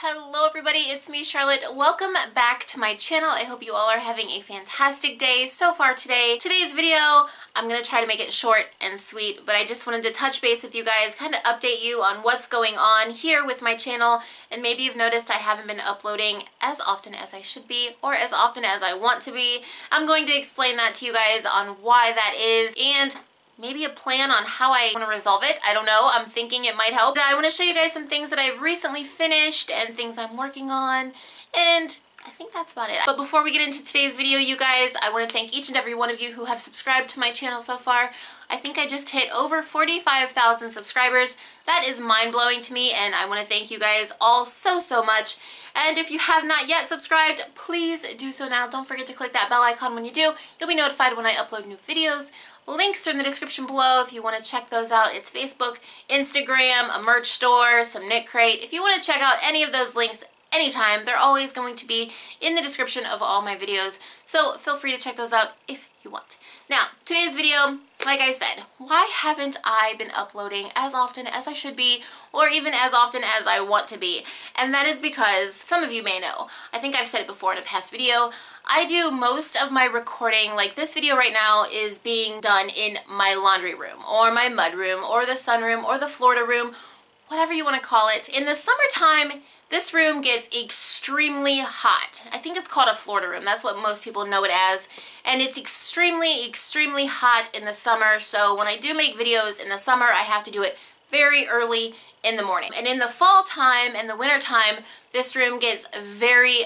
Hello everybody, it's me Charlotte. Welcome back to my channel. I hope you all are having a fantastic day so far today. Today's video, I'm going to try to make it short and sweet, but I just wanted to touch base with you guys, kind of update you on what's going on here with my channel, and maybe you've noticed I haven't been uploading as often as I should be, or as often as I want to be. I'm going to explain that to you guys on why that is, and maybe a plan on how I want to resolve it. I don't know. I'm thinking it might help. I want to show you guys some things that I've recently finished and things I'm working on, and I think that's about it. But before we get into today's video, you guys, I want to thank each and every one of you who have subscribed to my channel so far. I think I just hit over 45,000 subscribers. That is mind-blowing to me, and I want to thank you guys all so much. And if you have not yet subscribed, please do so now. Don't forget to click that bell icon when you do. You'll be notified when I upload new videos. Links are in the description below if you want to check those out. It's Facebook, Instagram, a merch store, some knit crate. If you want to check out any of those links anytime, they're always going to be in the description of all my videos. So feel free to check those out if you want. Now, today's video, like I said, why haven't I been uploading as often as I should be, or even as often as I want to be? And that is because, some of you may know, I think I've said it before in a past video, I do most of my recording, like this video right now is being done in my laundry room, or my mud room, or the sunroom, or the Florida room, whatever you want to call it. In the summertime, this room gets extremely hot. I think it's called a Florida room. That's what most people know it as. And it's extremely hot in the summer. So when I do make videos in the summer, I have to do it very early in the morning. And in the fall time and the winter time, this room gets very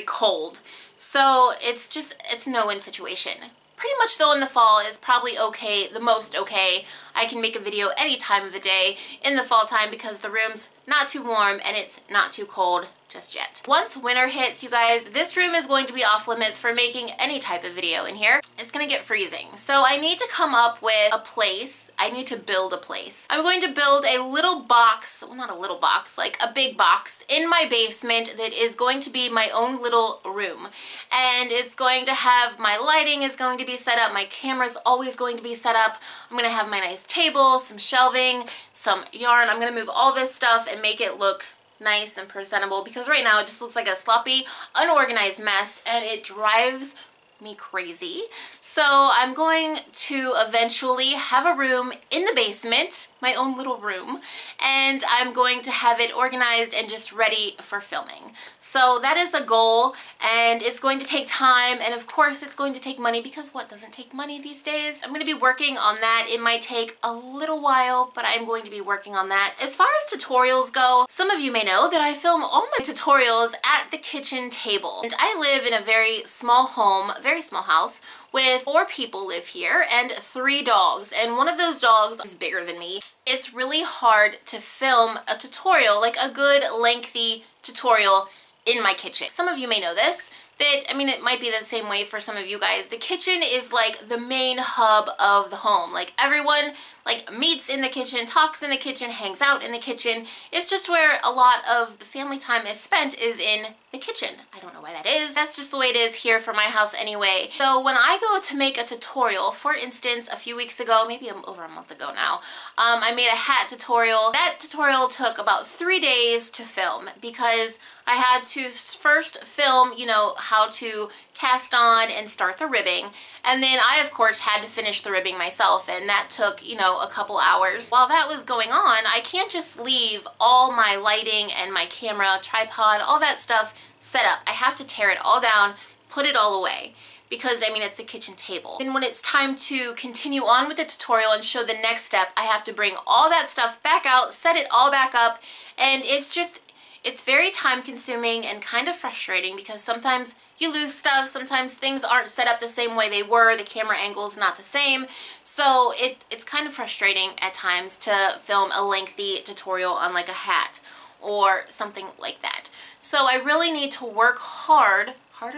cold. So it's no-win situation. Pretty much though in the fall is probably okay, the most okay. I can make a video any time of the day in the fall time because the room's not too warm and it's not too cold just yet. Once winter hits, you guys, this room is going to be off limits for making any type of video in here. It's gonna get freezing. So I need to come up with a place. I need to build a place. I'm going to build a little box, well not a little box, like a big box in my basement that is going to be my own little room. And it's going to have, my lighting is going to be set up, my camera's always going to be set up. I'm gonna have my nice table, some shelving, some yarn. I'm gonna move all this stuff and make it look nice and presentable because right now it just looks like a sloppy, unorganized mess and it drives me crazy. So I'm going to eventually have a room in the basement, my own little room, and I'm going to have it organized and just ready for filming. So that is a goal, and it's going to take time, and of course it's going to take money because what doesn't take money these days? I'm going to be working on that. It might take a little while, but I'm going to be working on that. As far as tutorials go, some of you may know that I film all my tutorials at the kitchen table. And I live in a very small home, very small house, with 4 people live here and 3 dogs, and one of those dogs is bigger than me. It's really hard to film a tutorial, like a good lengthy tutorial in my kitchen. Some of you may know this, that, I mean, it might be the same way for some of you guys. The kitchen is like the main hub of the home. Like everyone like meets in the kitchen, talks in the kitchen, hangs out in the kitchen. It's just where a lot of the family time is spent, is in the kitchen. I don't know why that is. That's just the way it is here for my house anyway. So when I go to make a tutorial, for instance, a few weeks ago, maybe over a month ago now, I made a hat tutorial. That tutorial took about 3 days to film because I had to first film, you know, how to cast on and start the ribbing, and then I of course had to finish the ribbing myself, and that took, you know, a couple hours. While that was going on, I can't just leave all my lighting and my camera, tripod, all that stuff set up. I have to tear it all down, put it all away, because I mean it's the kitchen table. And when it's time to continue on with the tutorial and show the next step, I have to bring all that stuff back out, set it all back up, and it's very time consuming and kind of frustrating because sometimes you lose stuff, sometimes things aren't set up the same way they were, the camera angle's not the same, so it's kind of frustrating at times to film a lengthy tutorial on like a hat or something like that. So I really need to work harder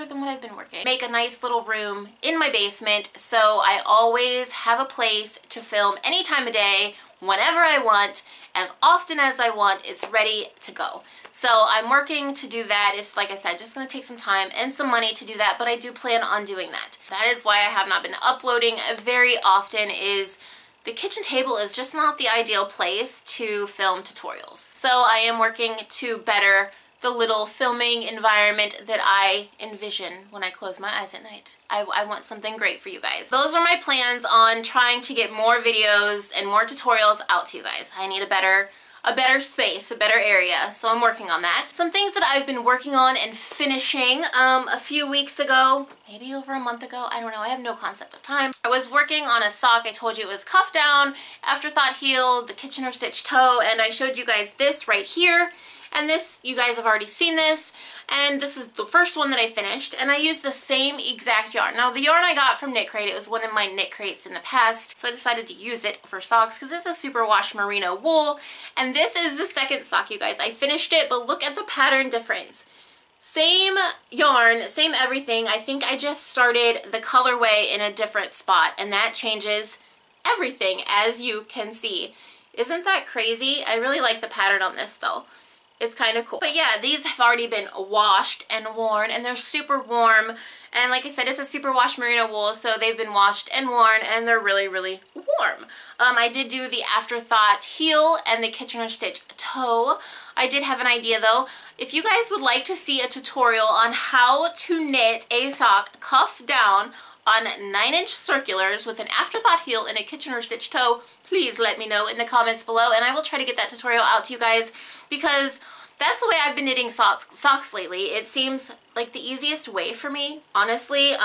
than what I've been working. Make a nice little room in my basement so I always have a place to film any time of day, whenever I want, as often as I want. It's ready to go. So I'm working to do that. It's, like I said, just going to take some time and some money to do that, but I do plan on doing that. That is why I have not been uploading very often, is the kitchen table is just not the ideal place to film tutorials. So I am working to better the little filming environment that I envision when I close my eyes at night. I want something great for you guys. Those are my plans on trying to get more videos and more tutorials out to you guys. I need a better space, a better area, so I'm working on that. Some things that I've been working on and finishing a few weeks ago, maybe over a month ago, I don't know, I have no concept of time. I was working on a sock. I told you it was cuff down, afterthought heel, the Kitchener stitch toe, and I showed you guys this right here. And this, you guys have already seen this, and this is the first one that I finished, and I used the same exact yarn. Now, the yarn I got from Knit Crate, it was one of my Knit Crates in the past, so I decided to use it for socks because it's a superwash merino wool, and this is the second sock, you guys. I finished it, but look at the pattern difference. Same yarn, same everything. I think I just started the colorway in a different spot, and that changes everything, as you can see. Isn't that crazy? I really like the pattern on this, though. It's kind of cool. But yeah, these have already been washed and worn, and they're super warm. And like I said, it's a superwash merino wool, so they've been washed and worn, and they're really, really warm. I did do the afterthought heel and the Kitchener stitch toe. I did have an idea though. If you guys would like to see a tutorial on how to knit a sock cuff down on 9-inch circulars with an afterthought heel and a Kitchener stitch toe, please let me know in the comments below, and I will try to get that tutorial out to you guys, because that's the way I've been knitting socks lately. It seems like the easiest way for me, honestly.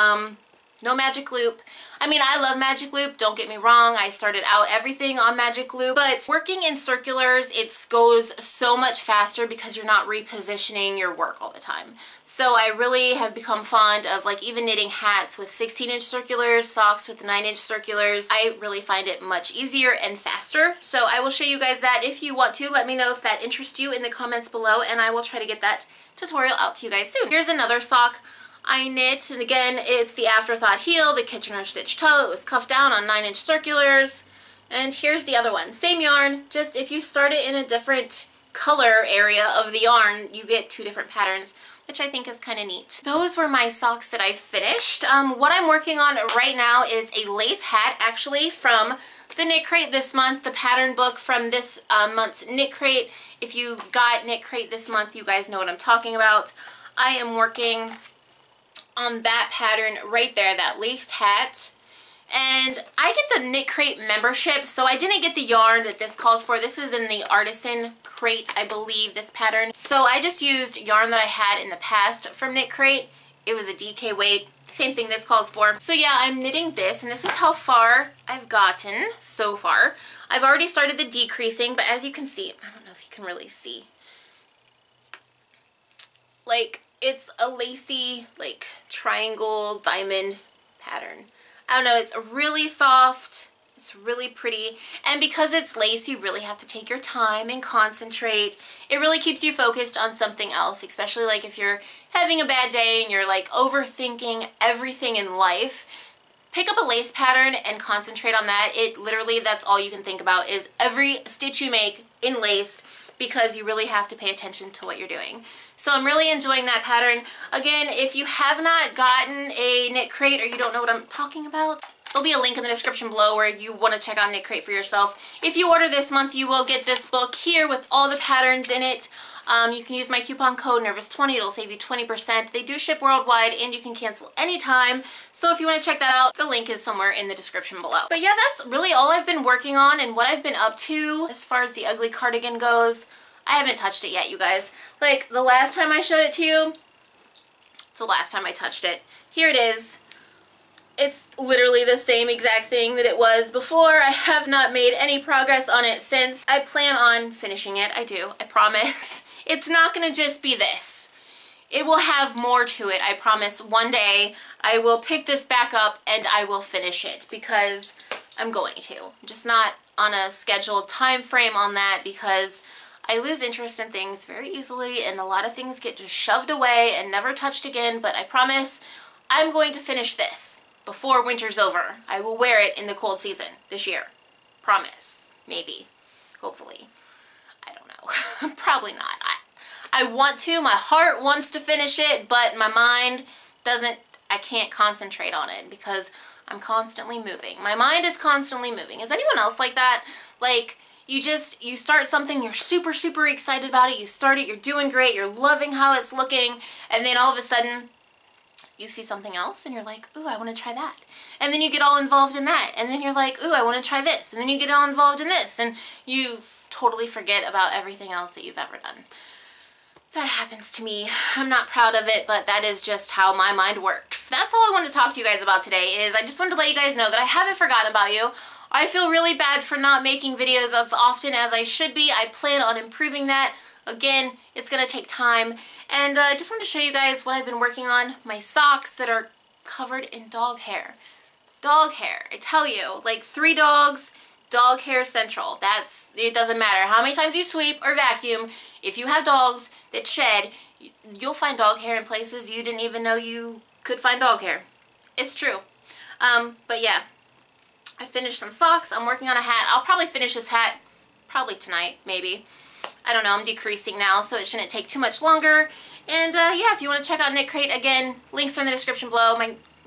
No magic loop. I mean, I love magic loop, don't get me wrong. I started out everything on magic loop, but working in circulars, it goes so much faster because you're not repositioning your work all the time. So I really have become fond of like even knitting hats with 16-inch circulars, socks with 9-inch circulars. I really find it much easier and faster. So I will show you guys that if you want to. Let me know if that interests you in the comments below, and I will try to get that tutorial out to you guys soon. Here's another sock I knit, and again, it's the afterthought heel, the Kitchener stitch toe. It was cuffed down on 9-inch circulars. And here's the other one. Same yarn, just if you start it in a different color area of the yarn, you get two different patterns, which I think is kind of neat. Those were my socks that I finished. What I'm working on right now is a lace hat, actually, from the Knit Crate this month, the pattern book from this month's Knit Crate. If you got Knit Crate this month, you guys know what I'm talking about. I am working on that pattern right there, that laced hat. And I get the Knit Crate membership, so I didn't get the yarn that this calls for. This is in the Artisan Crate, I believe, this pattern. So I just used yarn that I had in the past from Knit Crate. It was a DK weight, same thing this calls for. So yeah, I'm knitting this, and this is how far I've gotten so far. I've already started the decreasing, but as you can see, I don't know if you can really see, like, it's a lacy, like, triangle diamond pattern. I don't know, it's really soft, it's really pretty, and because it's lace, you really have to take your time and concentrate. It really keeps you focused on something else, especially like if you're having a bad day and you're like overthinking everything in life. Pick up a lace pattern and concentrate on that. It literally, that's all you can think about, is every stitch you make in lace, because you really have to pay attention to what you're doing. So I'm really enjoying that pattern. Again, if you have not gotten a Knit Crate or you don't know what I'm talking about, there'll be a link in the description below where you want to check out Knit Crate for yourself. If you order this month, you will get this book here with all the patterns in it. You can use my coupon code NERVOUS20. It'll save you 20%. They do ship worldwide, and you can cancel anytime. So if you want to check that out, the link is somewhere in the description below. But yeah, that's really all I've been working on and what I've been up to as far as the ugly cardigan goes. I haven't touched it yet, you guys. Like, the last time I showed it to you, it's the last time I touched it. Here it is. It's literally the same exact thing that it was before. I have not made any progress on it since. I plan on finishing it. I do. I promise. It's not going to just be this. It will have more to it. I promise one day I will pick this back up and I will finish it, because I'm going to. I'm just not on a scheduled time frame on that, because I lose interest in things very easily, and a lot of things get just shoved away and never touched again. But I promise I'm going to finish this before winter's over. I will wear it in the cold season this year. Promise. Maybe. Hopefully. I don't know. Probably not. I want to. My heart wants to finish it, but my mind doesn't. I can't concentrate on it because I'm constantly moving. My mind is constantly moving. Is anyone else like that? Like, you start something, you're super, super excited about it, you start it, you're doing great, you're loving how it's looking, and then all of a sudden, you see something else and you're like, ooh, I want to try that. And then you get all involved in that. And then you're like, ooh, I want to try this. And then you get all involved in this. And you totally forget about everything else that you've ever done. That happens to me. I'm not proud of it, but that is just how my mind works. That's all I wanted to talk to you guys about today. Is I just wanted to let you guys know that I haven't forgotten about you. I feel really bad for not making videos as often as I should be. I plan on improving that. Again, it's going to take time. And I just wanted to show you guys what I've been working on. My socks that are covered in dog hair. Dog hair. I tell you, like 3 dogs, dog hair central. It doesn't matter how many times you sweep or vacuum. If you have dogs that shed, you'll find dog hair in places you didn't even know you could find dog hair. It's true. But yeah, I finished some socks. I'm working on a hat. I'll probably finish this hat probably tonight, maybe. I don't know, I'm decreasing now, so it shouldn't take too much longer. And yeah, if you want to check out Knit Crate, again, links are in the description below.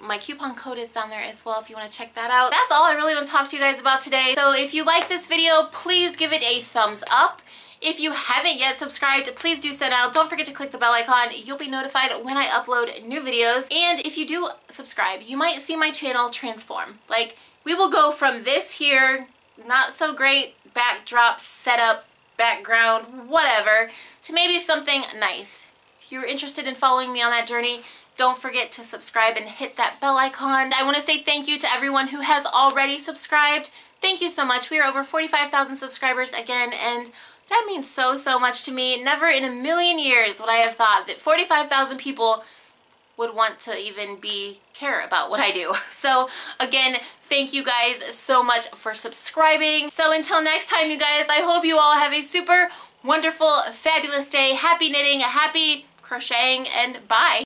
My coupon code is down there as well if you want to check that out. That's all I really want to talk to you guys about today. So if you like this video, please give it a thumbs up. If you haven't yet subscribed, please do so now. Don't forget to click the bell icon. You'll be notified when I upload new videos. And if you do subscribe, you might see my channel transform. Like, we will go from this here, not so great backdrop setup, background, whatever, to maybe something nice. If you're interested in following me on that journey, don't forget to subscribe and hit that bell icon. I want to say thank you to everyone who has already subscribed. Thank you so much. We are over 45,000 subscribers again, and that means so, so much to me. Never in a million years would I have thought that 45,000 people would want to even care about what I do. So again, thank you guys so much for subscribing. So until next time, you guys, I hope you all have a super wonderful, fabulous day. Happy knitting, happy crocheting, and bye.